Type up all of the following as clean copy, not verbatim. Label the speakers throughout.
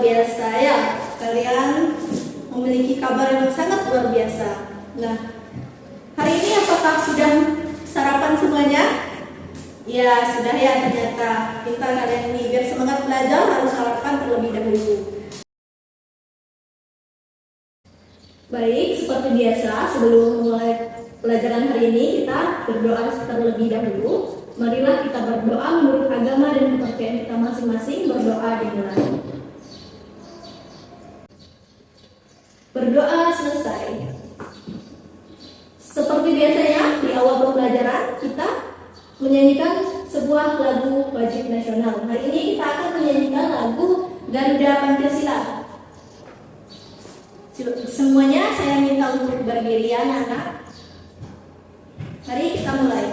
Speaker 1: biasa ya. Kalian memiliki kabar yang sangat luar biasa. Nah, hari ini apakah sudah sarapan semuanya? Ya, sudah ya ternyata. Pintar kalian ini. Biar semangat belajar harus sarapan terlebih dahulu. Baik, seperti biasa sebelum mulai pelajaran hari ini kita berdoa terlebih dahulu. Marilah kita berdoa menurut agama dan kepercayaan kita masing-masing. Berdoa dimulai. Berdoa selesai. Seperti biasanya di awal pembelajaran kita menyanyikan sebuah lagu wajib nasional. Hari ini kita akan menyanyikan lagu Garuda Pancasila. Semuanya saya minta untuk berdiri ya anak-anak. Mari kita mulai.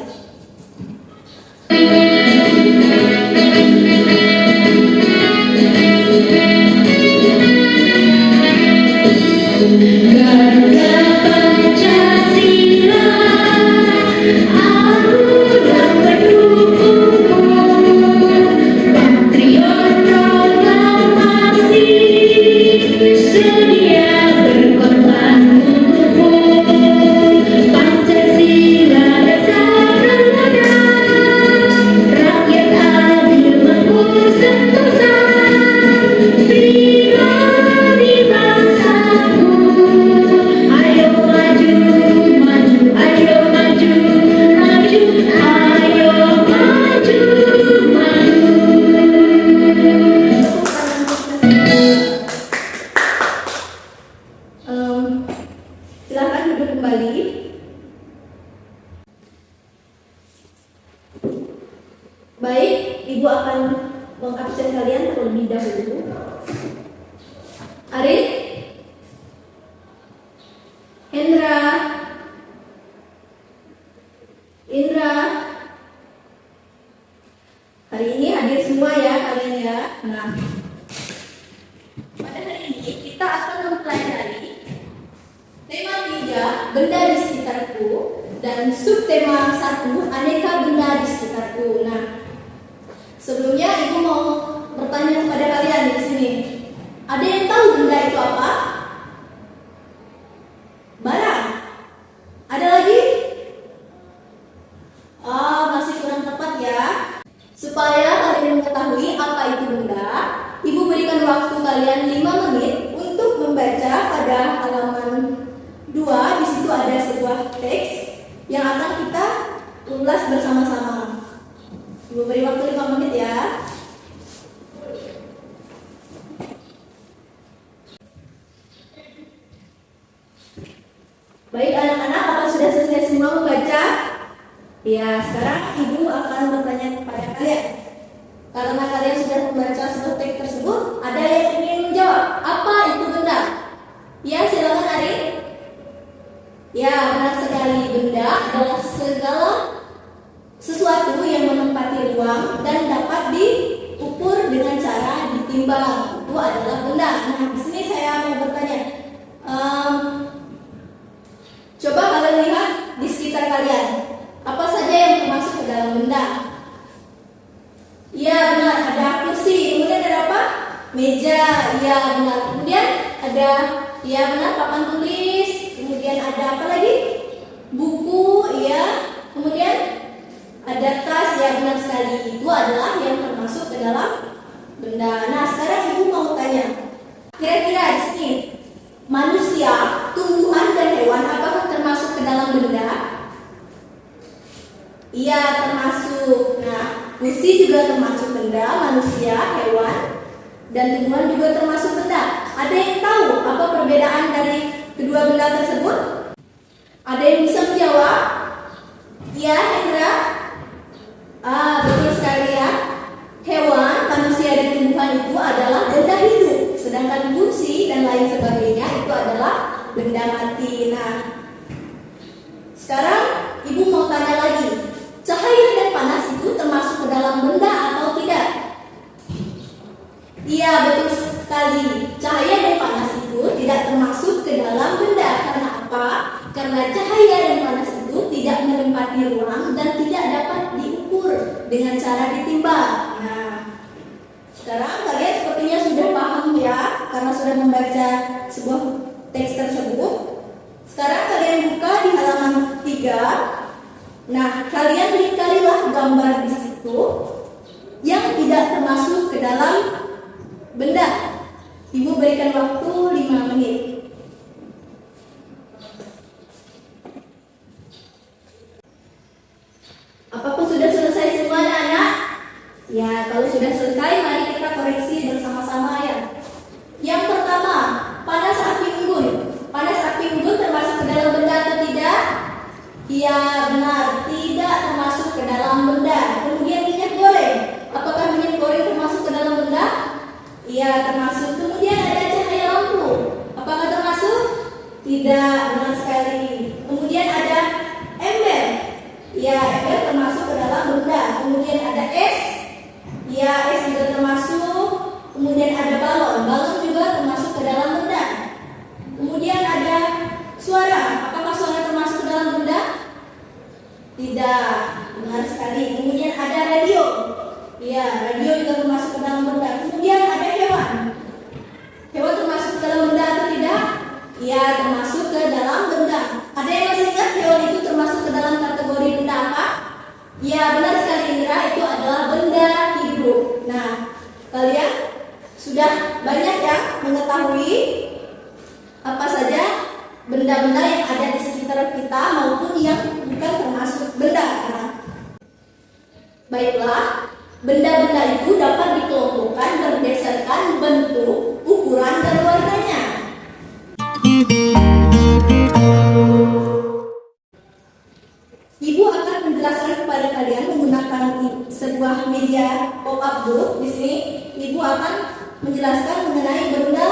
Speaker 1: Silakan duduk kembali. Baik, Ibu akan mengabsen kalian terlebih dahulu. Arif, Hendra, Indra. Hari ini hadir semua ya kalian ya. Nah, pada hari ini kita akan mempelajari tema 3, benda di sekitarku, dan subtema 1, aneka benda di sekitarku. Nah, sebelumnya Ibu mau bertanya kepada kalian di sini. Ada yang tahu benda itu apa? Barang. Ada lagi? Masih kurang tepat ya. Supaya kalian mengetahui apa itu benda, Ibu berikan waktu kalian 5 menit untuk membaca pada halaman 2. Di situ ada sebuah teks yang akan kita ulas bersama-sama. Ibu beri waktu 5 menit ya. Baik anak-anak, apa sudah selesai semua membaca? Ya, sekarang Ibu akan bertanya kepada kalian. Karena kalian sudah membaca sebuah teks tersebut, ada yang ingin menjawab, apa itu benda? Ya, silakan Ari. Ya, benar sekali. Benda adalah segala sesuatu yang menempati ruang dan dapat diukur dengan cara ditimbang. Itu adalah benda. Nah, di sini saya mau bertanya. Coba kalian lihat di sekitar kalian. Apa saja yang termasuk ke dalam benda? Ya, benar. Ada kursi. Kemudian ada apa? Meja. Ya, benar. Kemudian ada, ya benar, papan tulis. Kemudian ada apa lagi? Buku, ya. Kemudian ada tas, ya benar sekali. Itu adalah yang termasuk ke dalam benda. Nah, sekarang Ibu mau tanya. Kira-kira di sini manusia, tumbuhan dan hewan apakah termasuk ke dalam benda? Iya, termasuk. Nah, kursi juga termasuk benda, manusia, hewan, dan tumbuhan juga termasuk benda. Ada yang tahu apa perbedaan dari kedua benda tersebut? Ada yang bisa menjawab? Ya, Hendra? Betul sekali ya. Hewan, manusia, dan tumbuhan itu adalah benda hidup. Sedangkan kursi dan lain sebagainya itu adalah benda mati. Nah, sekarang Ibu mau tanya lagi. Cahaya dan panas itu termasuk ke dalam benda atau tidak? Iya, betul sekali. Cahaya dan panas itu tidak termasuk ke dalam benda. Karena apa? Karena cahaya dan panas itu tidak menempati ruang dan tidak dapat diukur dengan cara ditimbang. Nah, sekarang kalian sepertinya sudah paham ya karena sudah membaca sebuah teks tersebut. Sekarang kalian buka di halaman 3. Nah, kalian lingkarilah gambar di situ yang tidak termasuk ke dalam benda. Ibu berikan waktu 5 menit. Apakah sudah selesai semua anak-anak? Ya, kalau sudah selesai, mari kita koreksi bersama-sama ya. Yang pertama, panas api unggun. Panas api unggun termasuk ke dalam benda atau tidak? Iya, benar, tidak termasuk ke dalam benda. Kemudian minyak goreng. Apakah minyak goreng termasuk ke dalam benda? Iya, termasuk. Kemudian ada cahaya lampu. Apakah termasuk? Tidak, benar sekali. Kemudian ada ember. Ya, ember termasuk ke dalam benda. Kemudian ada es. Ya, es juga termasuk. Kemudian ada balon. Balon juga termasuk ke dalam benda. Kemudian ada suara. Apakah suara termasuk ke dalam benda? Tidak, benar sekali. Kemudian ada radio. Ya, radio juga termasuk ke dalam benda. Kemudian ada hewan. Hewan termasuk ke dalam benda atau tidak? Ya, termasuk ke dalam benda. Ada yang masih ingat hewan itu termasuk ke dalam kategori benda apa? Ya, benar sekali Indra, itu adalah benda hidup. Nah, kalian sudah banyak ya mengetahui apa saja benda-benda yang ada di sekitar kita maupun yang bukan termasuk benda. Nah, baiklah, benda-benda itu dapat dikelompokkan berdasarkan bentuk, ukuran, dan warnanya. Ibu akan menjelaskan kepada kalian menggunakan sebuah media pop-up book. Di sini Ibu akan menjelaskan mengenai benda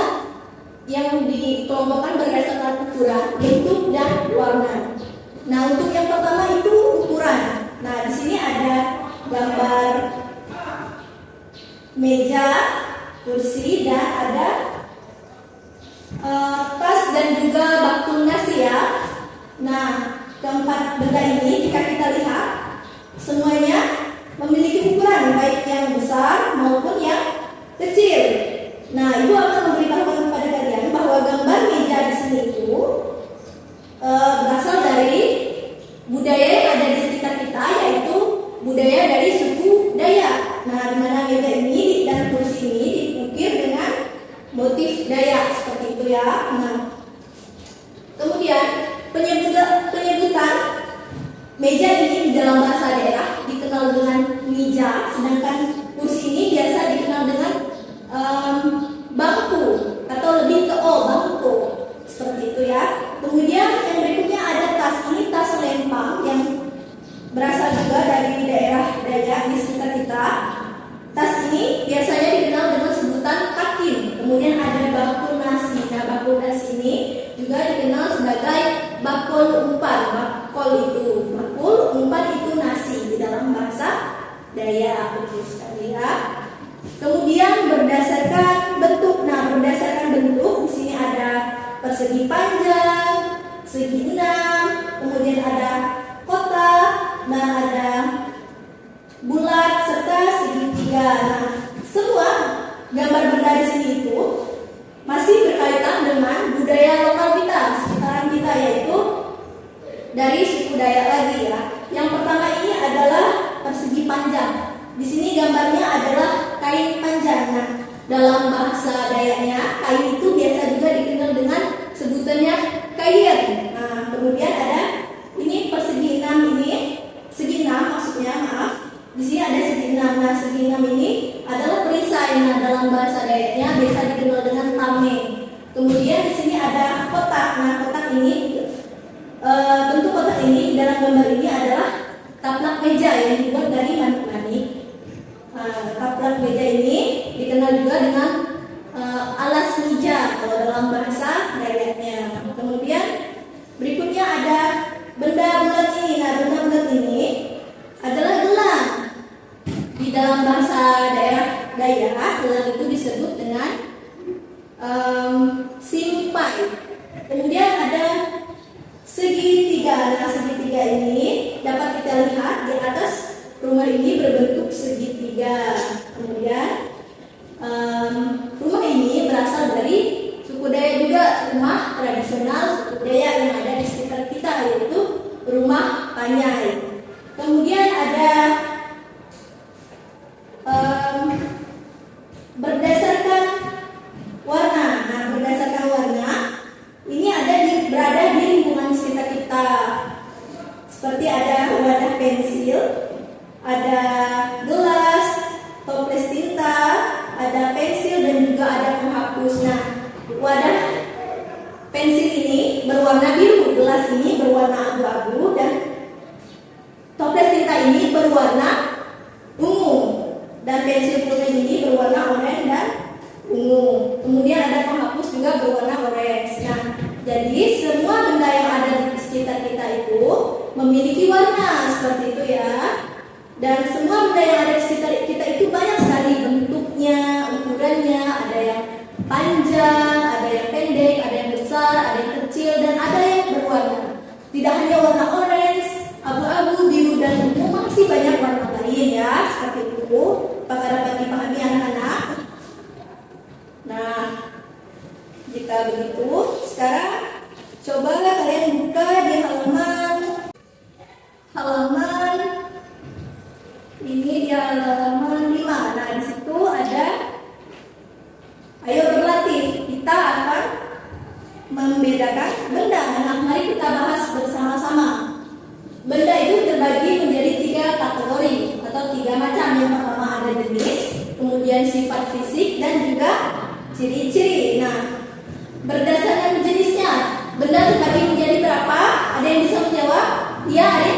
Speaker 1: yang dikelompokkan berdasarkan ukuran, bentuk, dan warna. Nah, untuk yang pertama itu ukuran. Nah, di sini ada gambar meja, kursi, dan ada tas dan juga bakul nasi ya. Nah, keempat benda ini jika kita lihat semuanya memiliki ukuran baik yang besar maupun yang kecil. Nah, Ibu akan memberitahukan kepada kalian bahwa gambar meja di sini itu berasal dari budaya yang ada di sekitar kita, yaitu budaya dari suku Dayak. Nah, di mana meja ini dan kursi ini diukir dengan motif Dayak seperti itu ya. Nah, kemudian penyebutan meja ini di dalam bahasa daerah dikenal dengan mija, sedangkan kursi ini biasa dikenal dengan bangku atau lebih ke bangku seperti itu ya. Kemudian yang berikutnya ada tas. Ini tas lempang yang berasal juga dari daerah Dayak di sekitar kita. Tas ini biasanya dikenal dengan sebutan takin. Kemudian ada bakul nasi. Nah, bakul nasi ini juga dikenal sebagai bakul umpan. Bakul umpan itu nasi di dalam bahasa Dayak, betul sekali ya. Kemudian berdasarkan bentuk. Nah, berdasarkan bentuk di sini ada persegi panjang, segi enam, kemudian ada kotak, dan ada bulat serta segitiga. Nah, semua gambar benda di sini itu masih berkaitan dengan budaya lokal kita, sekitaran kita, yaitu dari suku Dayak lagi ya. Yang pertama ini adalah persegi panjang. Di sini gambarnya adalah kain panjang. Nah, dalam bahasa Dayaknya kain itu biasa juga dikenal dengan sebutannya kain. Nah, kemudian ada ini persegi enam ini, segi enam maksudnya, maaf. Di sini ada segi enam. Nah, segi enam ini adalah perisai. Nah, dalam bahasa Dayaknya biasa dikenal dengan tameng. Kemudian di sini ada kotak. Nah, kotak ini bentuk kotak ini dalam gambar ini adalah taplak meja yang dibuat dari manik-manik. Taplak meja ini dikenal juga dengan alas meja kalau dalam bahasa Dayaknya. Kemudian berikutnya ada benda bulat ini. Nah, benda bulat ini adalah gelang. Di dalam bahasa daerah Dayak, gelang itu disebut dengan simpai. Kemudian ada segitiga. Nah, segitiga ini dapat kita lihat di atas rumah ini berbentuk segitiga. Kemudian rumah ini berasal dari berdasarkan warna. Nah, berdasarkan warna ini berada di lingkungan sekitar kita. Seperti ada wadah pensil, ada gelas, toples tinta, ada pensil dan juga ada penghapus. Nah, wadah pensil ini berwarna biru, gelas ini berwarna abu-abu, dan toples tinta ini berwarna ungu, dan pensil pulpen ini berwarna oranye dan ungu. Kemudian ada penghapus juga berwarna orange. Nah, jadi semua benda yang ada di sekitar kita itu memiliki warna seperti itu ya. Dan semua benda yang ada di sekitar kita itu banyak sekali bentuknya, ukurannya. Ada yang panjang, ada yang pendek, ada yang besar, ada yang kecil, dan ada yang berwarna. Tidak hanya warna orange, abu-abu, biru, dan ungu, masih banyak warna lain ya. Seperti itu. Apakah dapat dipahami anak-anak? Nah, jika begitu, sekarang cobalah kalian buka di halaman ini, di halaman 5. Nah, di situ ada ayo berlatih. Kita akan membedakan benda. Nah, mari kita bahas bersama-sama. Benda itu terbagi menjadi 3 kategori atau 3 macam. Yang pertama ada jenis, kemudian sifat fisik, dan juga ciri-ciri. Nah, berdasarkan jenisnya, benda terbagi menjadi berapa? Ada yang bisa menjawab? Iya, ada.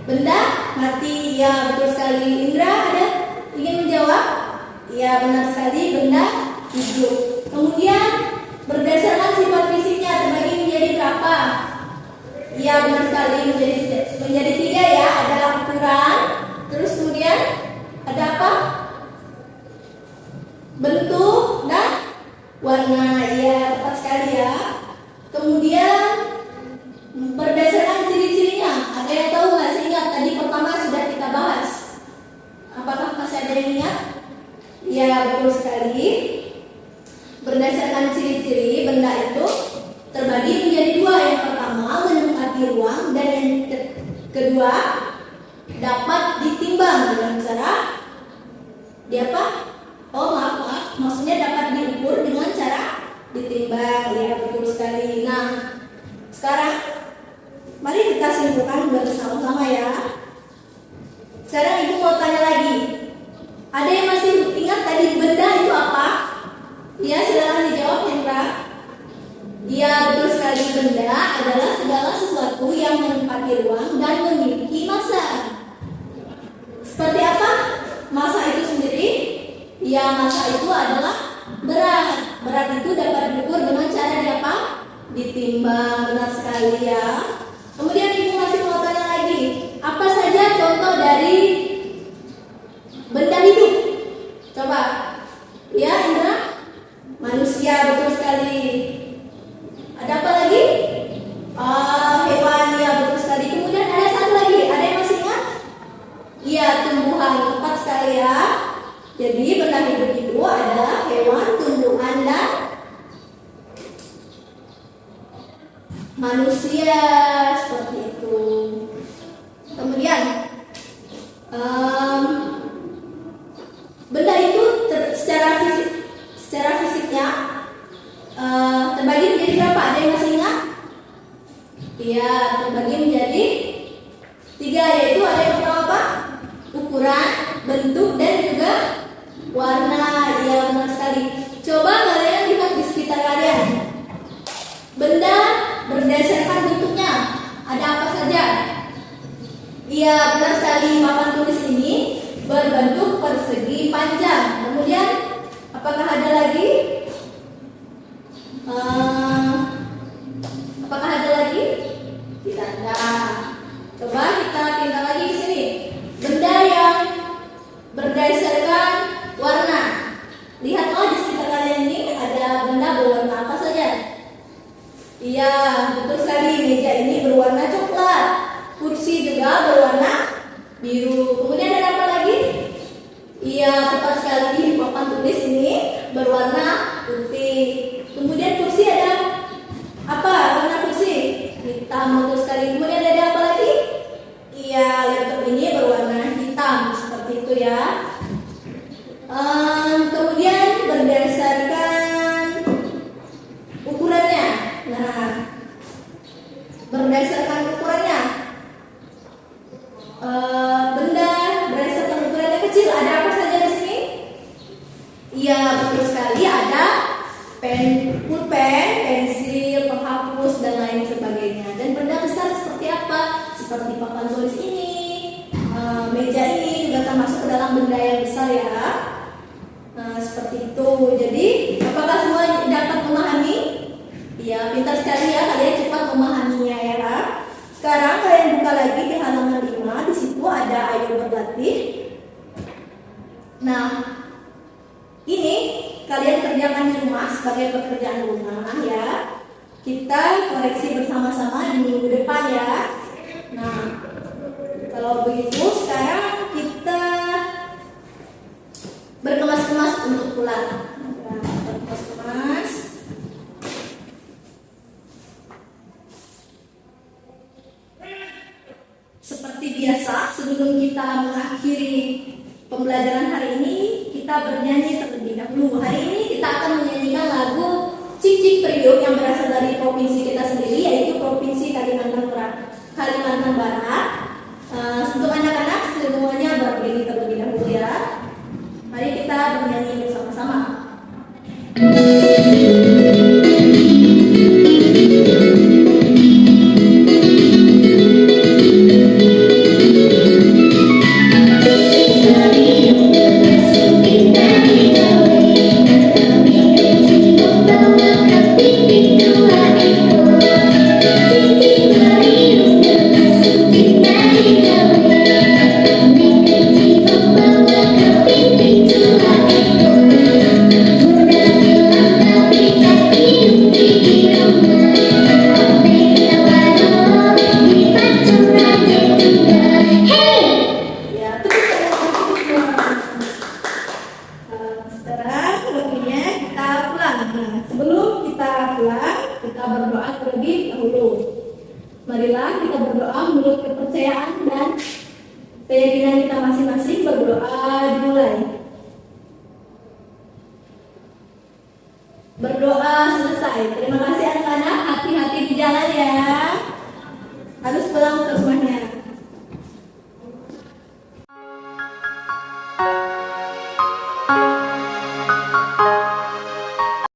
Speaker 1: Benda mati. Ya, betul sekali. Indra, ada ingin menjawab? Ya, benar sekali. Benda hidup. Kemudian berdasarkan sifat fisiknya terbagi menjadi berapa? Ya, benar sekali. Menjadi 3 ya. Ada ukuran. Terus kemudian ada apa? Bentuk dan warna. Ya, tepat sekali ya. Kemudian berdasarkan ciri-cirinya, ada yang tahu nggak sih? Ingat tadi pertama sudah kita bahas. Apakah masih ada yang ingat? Ya, betul sekali. Berdasarkan ciri-ciri benda itu terbagi menjadi 2. Yang pertama menempati ruang, dan yang kedua dapat ditimbang dengan cara maksudnya dapat diukur dengan cara ditimbang. Ya, betul sekali. Nah, sekarang mari kita simpulkan bersama-sama ya. Sekarang ibu mau tanya lagi. Ada yang masih ingat tadi benda itu apa? Ya, silakan dijawab, Hendra. Ya, betul sekali. Benda adalah segala sesuatu yang menempati ruang dan memiliki massa. Seperti apa massa itu sendiri? Ya, massa itu adalah berat. Berat itu dapat diukur dengan cara ditimbang. Benar sekali ya. Kemudian ibu masih mau tanya lagi. Apa saja contoh dari benda hidup? Coba. Ya, Indra? Manusia, betul sekali. Ada apa lagi? Hewan, ya betul sekali. Kemudian ada satu lagi. Ada yang masih ingat? Iya, tumbuhan. Tepat sekali ya. Jadi benda hidup itu adalah hewan, tumbuhan, dan manusia. Seperti itu. Kemudian benda itu secara fisiknya terbagi menjadi berapa? Ada yang masih ingat? Iya, terbagi menjadi 3, yaitu ada yang pertama apa? Ukuran, bentuk, dan juga warna. Ya, benar sekali. Coba kalian lihat di sekitar kalian. Benda berdasarkan bentuknya ada apa saja? Iya, benar sekali. Papan tulis ini berbentuk persegi panjang. Kemudian apakah ada lagi? Apakah ada lagi? Tidak ada. Coba kita tinggal lagi di sini. Benda yang berdasarkan warna. Lihatlah di sekitar kalian ini ada benda berwarna apa saja? Iya, betul sekali. Meja ini berwarna coklat. Kursi juga berwarna biru. Kemudian ada apa lagi? Iya, tepat sekali. Papan tulis ini berwarna putih. Kemudian kursi ada apa? Warna kursi hitam, betul sekali. Kemudian ada apa lagi? Iya, laptop ini berwarna hitam. Seperti itu ya. Kemudian sekali ada pulpen, pensil, penghapus dan lain sebagainya. Dan benda besar seperti apa? Seperti papan tulis ini, meja ini juga termasuk ke dalam benda yang besar ya. Nah, seperti itu. Jadi, apakah semua dapat memahami? Ya, pintar sekali ya, kalian cepat memahaminya ya. Sekarang kalian buka lagi di halaman 5, di situ ada ayo berlatih. Nah, ini kalian kerjakan di rumah sebagai pekerjaan rumah ya. Kita koreksi bersama-sama di minggu depan ya. Nah, kalau begitu sekarang kita berkemas-kemas untuk pulang. Berkemas-kemas. Seperti biasa, sebelum kita mengakhiri pembelajaran hari ini, kita bernyanyi terlebih dahulu. Hari ini kita akan menyanyikan lagu Cicik Priok yang berasal dari provinsi kita sendiri, yaitu Provinsi Kalimantan Barat. Untuk anak-anak semuanya berdiri terlebih dahulu ya. Mari kita bernyanyi bersama-sama. Marilah kita berdoa menurut kepercayaan dan keyakinan kita masing-masing. Berdoa dimulai. Berdoa selesai. Terima kasih.